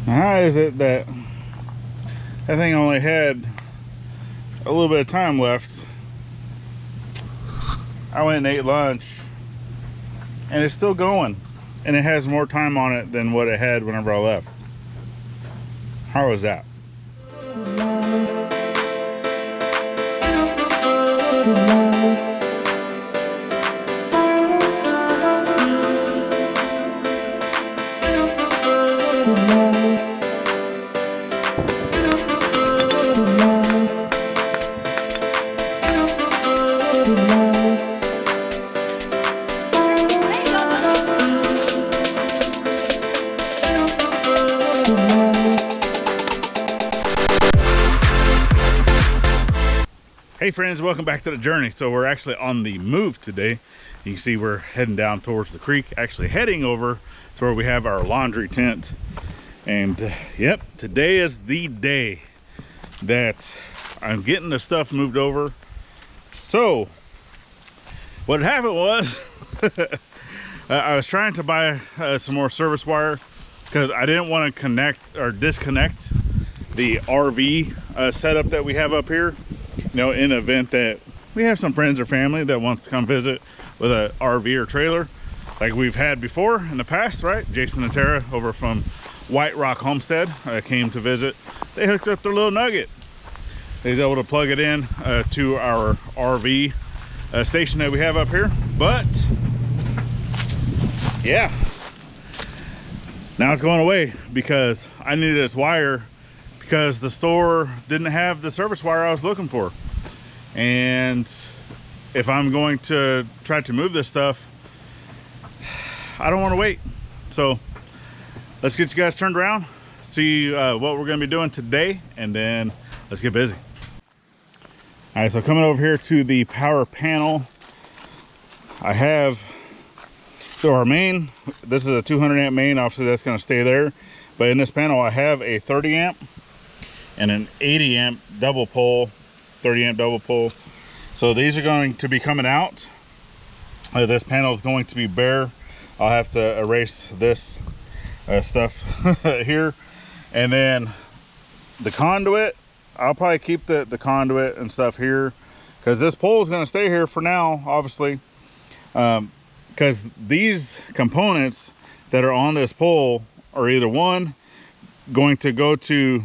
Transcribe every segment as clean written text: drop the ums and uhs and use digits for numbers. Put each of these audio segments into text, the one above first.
How is it that that thing only had a little bit of time left? I went and ate lunch and it's still going, and it has more time on it than what it had whenever I left. How was that? Hey friends, welcome back to the journey. So we're actually on the move today. You can see we're heading down towards the creek, actually heading over to where we have our laundry tent. And yep, today is the day that I'm getting the stuff moved over. So what happened was I was trying to buy some more service wire because I didn't want to connect or disconnect the RV setup that we have up here. You know, in the event that we have some friends or family that wants to come visit with a RV or trailer like we've had before in the past, right? Jason and Tara over from White Rock Homestead came to visit. They hooked up their little Nugget. They was able to plug it in to our RV station that we have up here. But yeah, now it's going away because I needed this wire because the store didn't have the service wire I was looking for. And if I'm going to try to move this stuff, I don't want to wait. So let's get you guys turned around, see what we're going to be doing today, and then let's get busy. All right, so coming over here to the power panel, I have, so our main, this is a 200 amp main, obviously that's going to stay there. But in this panel, I have a 30 amp and an 80 amp double pole, 30 amp double pole. So these are going to be coming out. This panel is going to be bare. I'll have to erase this stuff here. And then the conduit, I'll probably keep the conduit and stuff here because this pole is going to stay here for now, obviously. Because these components that are on this pole are either one, going to go to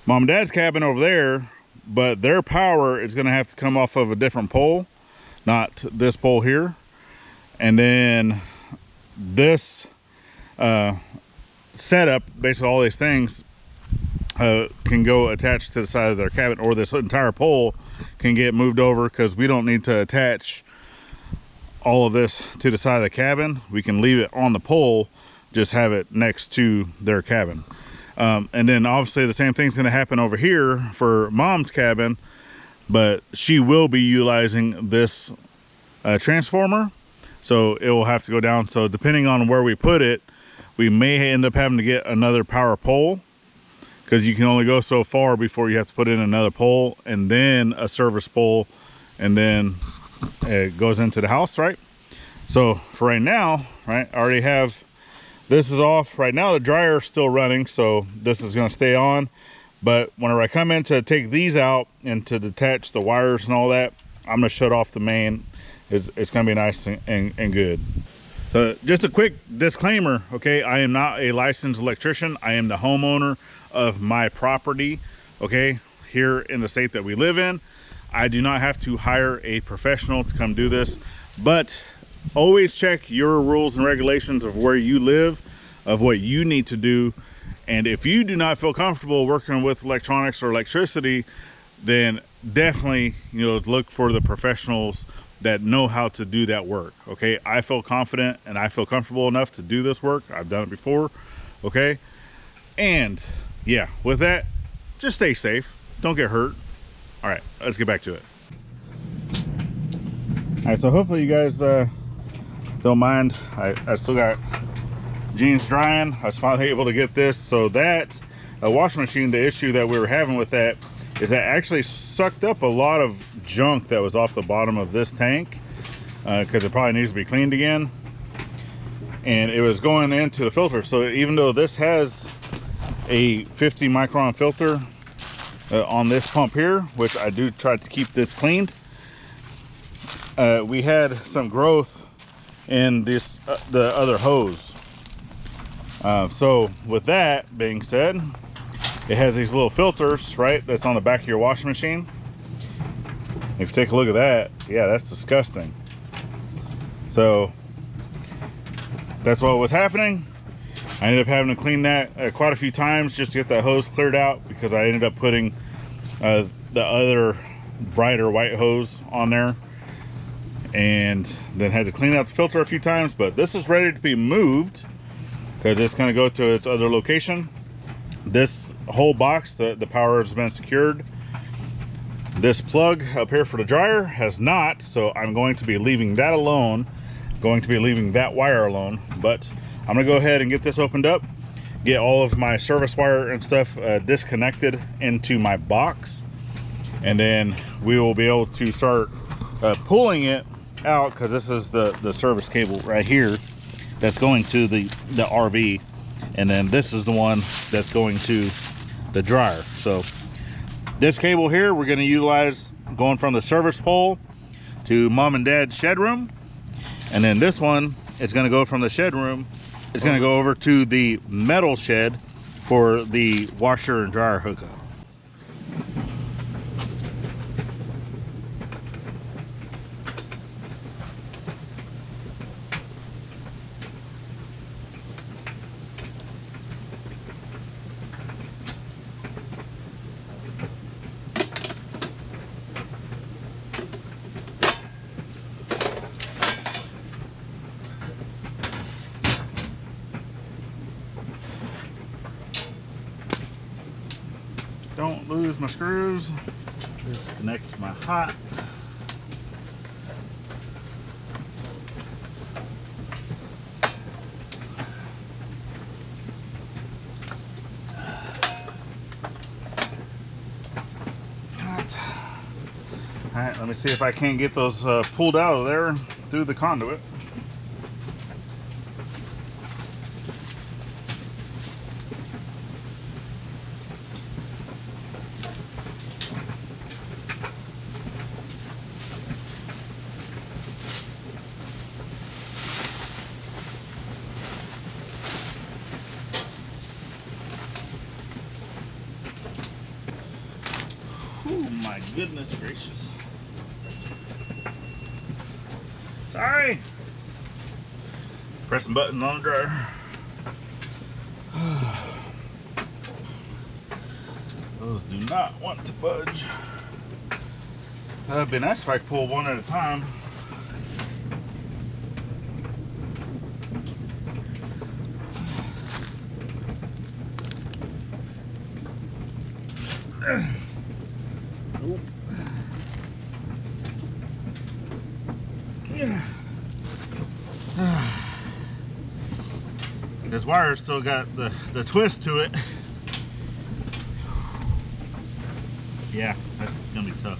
Mom and Dad's cabin over there, but their power is going to have to come off of a different pole, not this pole here. And then this setup, basically all these things can go attached to the side of their cabin, or this entire pole can get moved over because we don't need to attach all of this to the side of the cabin. We can leave it on the pole, just have it next to their cabin. And then obviously the same thing's going to happen over here for Mom's cabin, but she will be utilizing this transformer, so it will have to go down. So depending on where we put it, we may end up having to get another power pole because you can only go so far before you have to put in another pole and then a service pole, and then it goes into the house, right? So for right now, right, I already have, this is off right now. The dryer is still running, so this is going to stay on. But whenever I come in to take these out and to detach the wires and all that, I'm going to shut off the main. It's going to be nice and good. Just a quick disclaimer, okay? I am not a licensed electrician. I am the homeowner of my property, okay, here in the state that we live in. I do not have to hire a professional to come do this, but always check your rules and regulations of where you live, of what you need to do. And if you do not feel comfortable working with electronics or electricity, then definitely, you know, look for the professionals that know how to do that work. Okay, I feel confident and I feel comfortable enough to do this work. I've done it before. Okay, and yeah, with that, just stay safe, don't get hurt. All right, let's get back to it. All right, so hopefully you guys don't mind. I still got jeans drying. I was finally able to get this. So that washing machine, the issue that we were having with that is that actually sucked up a lot of junk that was off the bottom of this tank because it probably needs to be cleaned again. And it was going into the filter. So even though this has a 50 micron filter on this pump here, which I do try to keep this cleaned. We had some growth in this the other hose. So with that being said, it has these little filters, right, that's on the back of your washing machine. If you take a look at that, yeah, that's disgusting. So that's what was happening. I ended up having to clean that quite a few times just to get that hose cleared out, because I ended up putting the other brighter white hose on there, and then had to clean out the filter a few times. But this is ready to be moved because it's going to go to its other location. This whole box, the power has been secured. This plug up here for the dryer has not, so I'm going to be leaving that alone, going to be leaving that wire alone. But I'm gonna go ahead and get this opened up, get all of my service wire and stuff disconnected into my box, and then we will be able to start pulling it out, because this is the service cable right here that's going to the RV, and then this is the one that's going to the dryer. So this cable here we're going to utilize going from the service pole to mom and dad's shed room, and then this one is going to go from the shed room, it's going to go over to the metal shed for the washer and dryer hookup. Don't lose my screws. Disconnect my hot. Alright, let me see if I can't get those pulled out of there through the conduit. Oh my goodness gracious. Sorry. Pressing buttons on the dryer. Those do not want to budge. It'd be nice if I could pull one at a time. This wire's still got the twist to it. Yeah, that's gonna be tough.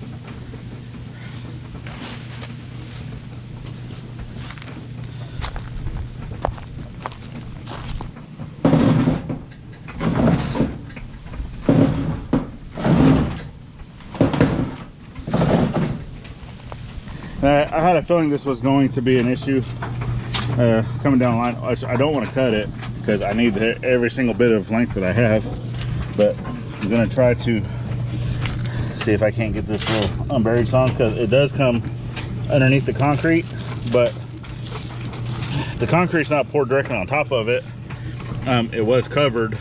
I had a feeling this was going to be an issue coming down the line. I don't want to cut it because I need every single bit of length that I have, but I'm going to try to see if I can't get this little unburied song, because it does come underneath the concrete, but the concrete's not poured directly on top of it. It was covered,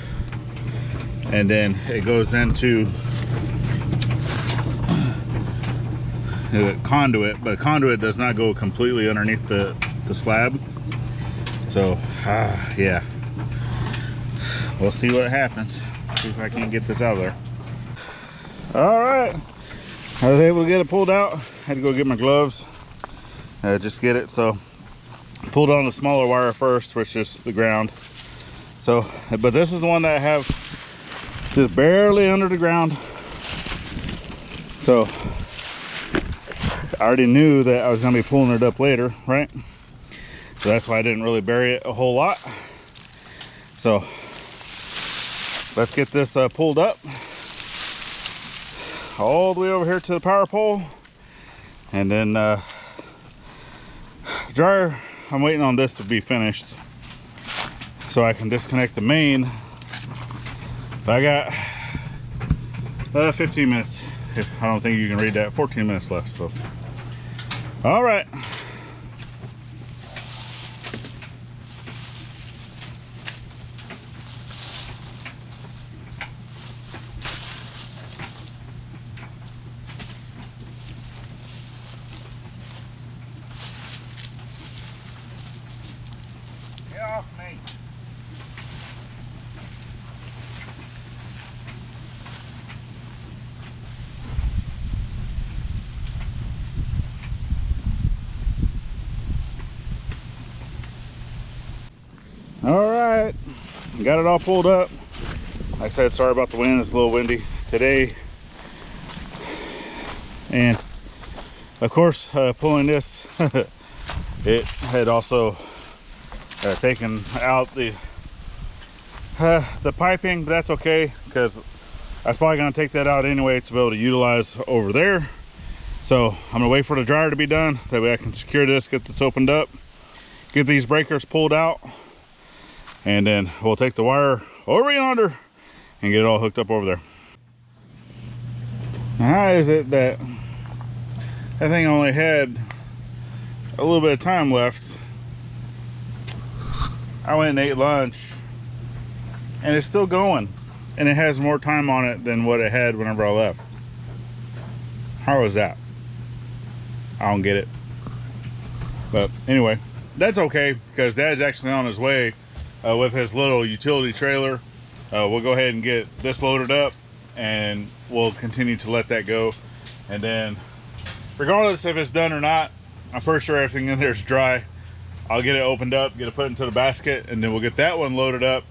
and then it goes into the conduit, but conduit does not go completely underneath the slab. So yeah, we'll see what happens. See if I can get this out of there. All right, I was able to get it pulled out. Had to go get my gloves, just get it. So pulled on the smaller wire first, which is the ground. So, but this is the one that I have just barely under the ground. So I already knew that I was going to be pulling it up later, right? So that's why I didn't really bury it a whole lot. So let's get this pulled up all the way over here to the power pole, and then dryer. I'm waiting on this to be finished so I can disconnect the main. But I got 15 minutes. I don't think you can read that. 14 minutes left. So, all right. Get off me. All right, got it all pulled up. Like I said, sorry about the wind. It's a little windy today. And of course, pulling this, it had also taken out the piping, but that's okay because I was probably gonna take that out anyway to be able to utilize over there. So I'm gonna wait for the dryer to be done. That way I can secure this, get this opened up, get these breakers pulled out, and then we'll take the wire over yonder and get it all hooked up over there. Now, how is it that that thing only had a little bit of time left? I went and ate lunch and it's still going, and it has more time on it than what it had whenever I left. How is that? I don't get it. But anyway, that's okay because Dad's actually on his way with his little utility trailer. We'll go ahead and get this loaded up and we'll continue to let that go. And then regardless if it's done or not, I'm pretty sure everything in there is dry. I'll get it opened up, get it put into the basket, and then we'll get that one loaded up.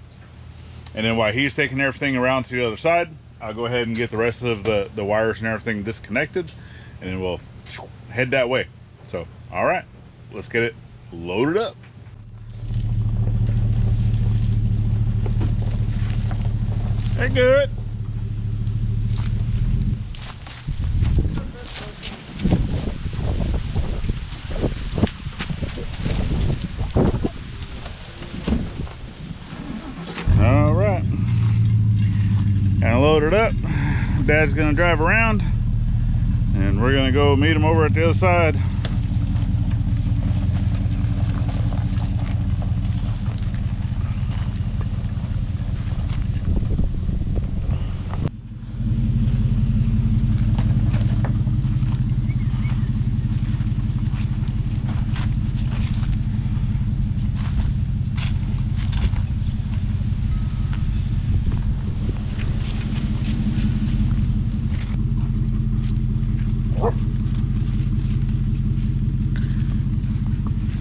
And then while he's taking everything around to the other side, I'll go ahead and get the rest of the wires and everything disconnected, and then we'll head that way. So, all right, let's get it loaded up. They're good. All right, and load it up. Dad's gonna drive around and we're gonna go meet him over at the other side.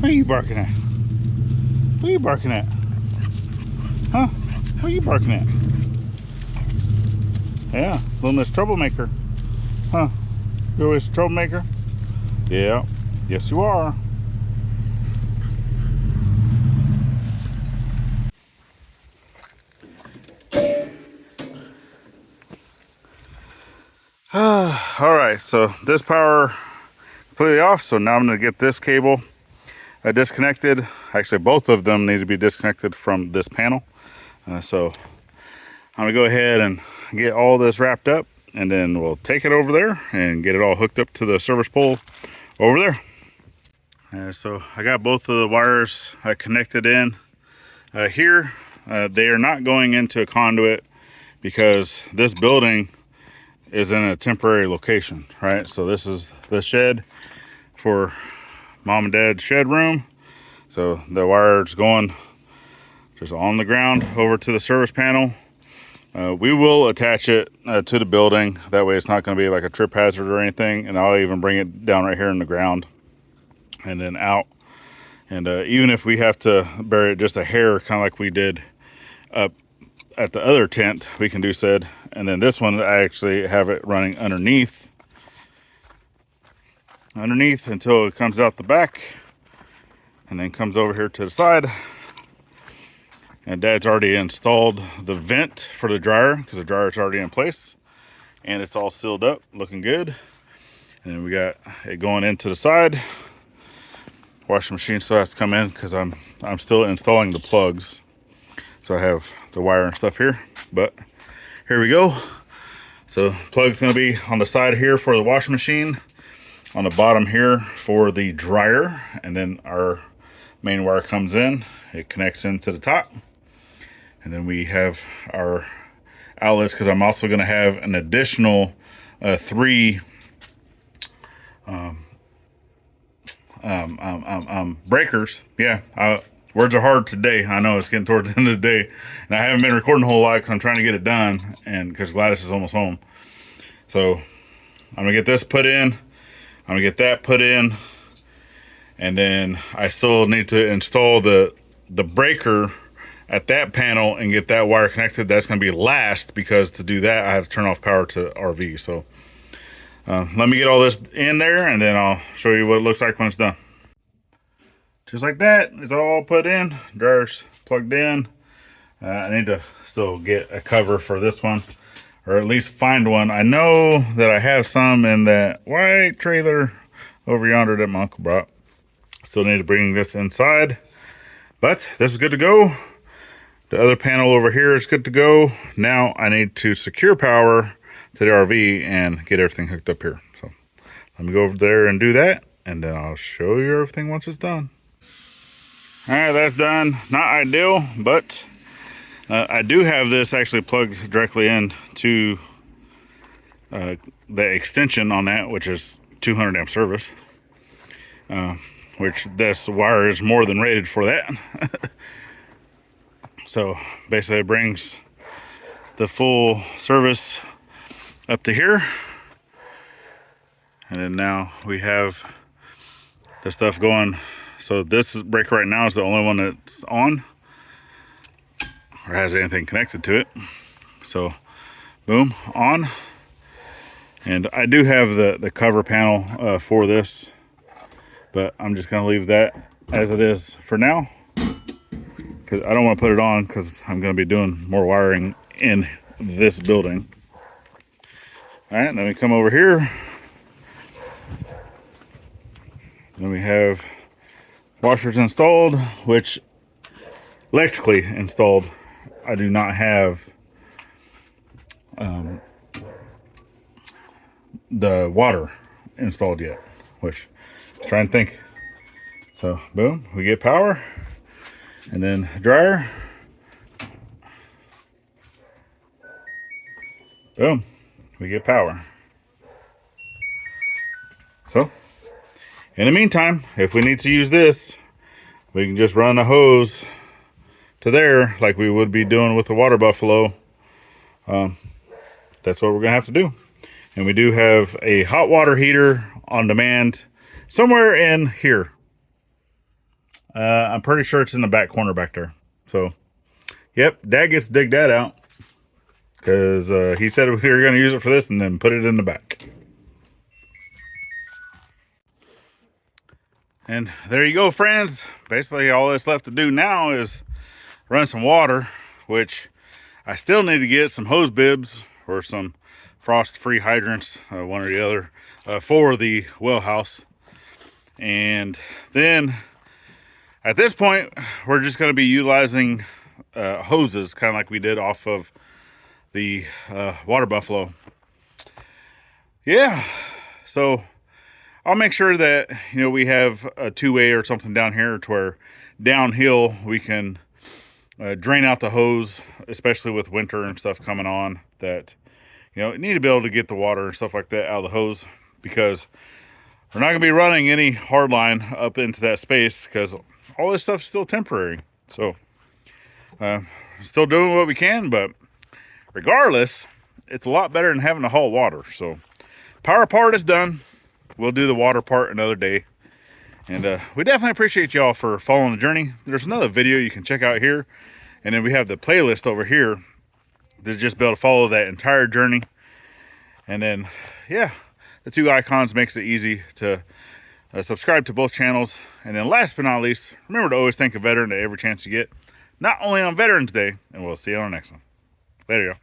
What are you barking at? What are you barking at? Huh? What are you barking at? Yeah, little Miss Troublemaker. Huh? You always a troublemaker? Yeah. Yes, you are. All right, so this power completely off. So now I'm going to get this cable disconnected. Actually, both of them need to be disconnected from this panel. So I'm gonna go ahead and get all this wrapped up, and then we'll take it over there and get it all hooked up to the service pole over there. So I got both of the wires connected in here. They are not going into a conduit because this building is in a temporary location, right? So this is the shed for Mom and Dad's shed room. So the wire is going just on the ground over to the service panel. We will attach it to the building. That way it's not going to be like a trip hazard or anything. And I'll even bring it down right here in the ground and then out. And even if we have to bury it just a hair, kind of like we did up at the other tent, we can do said. And then this one, I actually have it running underneath until it comes out the back and then comes over here to the side. And Dad's already installed the vent for the dryer because the dryer is already in place. And it's all sealed up, looking good. And then we got it going into the side. Washing machine still has to come in because I'm still installing the plugs. So I have the wire and stuff here. But here we go. So plug's gonna be on the side here for the washing machine, on the bottom here for the dryer, and then our main wire comes in, it connects into the top, and then we have our outlets because I'm also gonna have an additional 3 breakers. Yeah, words are hard today. I know it's getting towards the end of the day, and I haven't been recording a whole lot because I'm trying to get it done, and because Gladys is almost home. So I'm gonna get this put in, I'm gonna get that put in, and then I still need to install the breaker at that panel and get that wire connected. That's gonna be last, because to do that I have to turn off power to RV. So let me get all this in there, and then I'll show you what it looks like when it's done. Just like that, it's all put in, dryer's plugged in. I need to still get a cover for this one, or at least find one. I know that I have some in that white trailer over yonder that my uncle brought. Still need to bring this inside, but this is good to go. The other panel over here is good to go. Now I need to secure power to the RV and get everything hooked up here. So let me go over there and do that, and then I'll show you everything once it's done. All right, that's done. Not ideal, but I do have this actually plugged directly in to the extension on that, which is 200 amp service, which this wire is more than rated for that. So basically it brings the full service up to here, and then now we have the stuff going. So this breaker right now is the only one that's on or has anything connected to it. So boom, on. And I do have the cover panel for this, but I'm just gonna leave that as it is for now, because I don't want to put it on because I'm going to be doing more wiring in this building. All right, let me come over here. Then we have washers installed, which electrically installed. I do not have the water installed yet, which I'm trying to think. So boom, we get power, and then dryer. Boom, we get power. So in the meantime, if we need to use this, we can just run a hose to there like we would be doing with the water buffalo. That's what we're gonna have to do. And we do have a hot water heater on demand somewhere in here. I'm pretty sure it's in the back corner back there. So yep, Dad gets to dig that out, because he said we were gonna use it for this and then put it in the back. And there you go, friends. Basically all that's left to do now is run some water, which I still need to get some hose bibs or some frost-free hydrants, one or the other, for the well house. And then at this point, we're just going to be utilizing hoses, kind of like we did off of the water buffalo. Yeah, so I'll make sure that, you know, we have a two-way or something down here to where downhill we can drain out the hose, especially with winter and stuff coming on, that, you know, you need to be able to get the water and stuff like that out of the hose, because we're not going to be running any hard line up into that space, because all this stuff's still temporary. So still doing what we can, but regardless, it's a lot better than having to haul water. So power part is done. We'll do the water part another day. And we definitely appreciate y'all for following the journey. There's another video you can check out here, and then we have the playlist over here to just be able to follow that entire journey. And then, yeah, the two icons makes it easy to subscribe to both channels. And then last but not least, remember to always thank a veteran at every chance you get. not only on Veterans Day. And we'll see you on the next one. Later, y'all.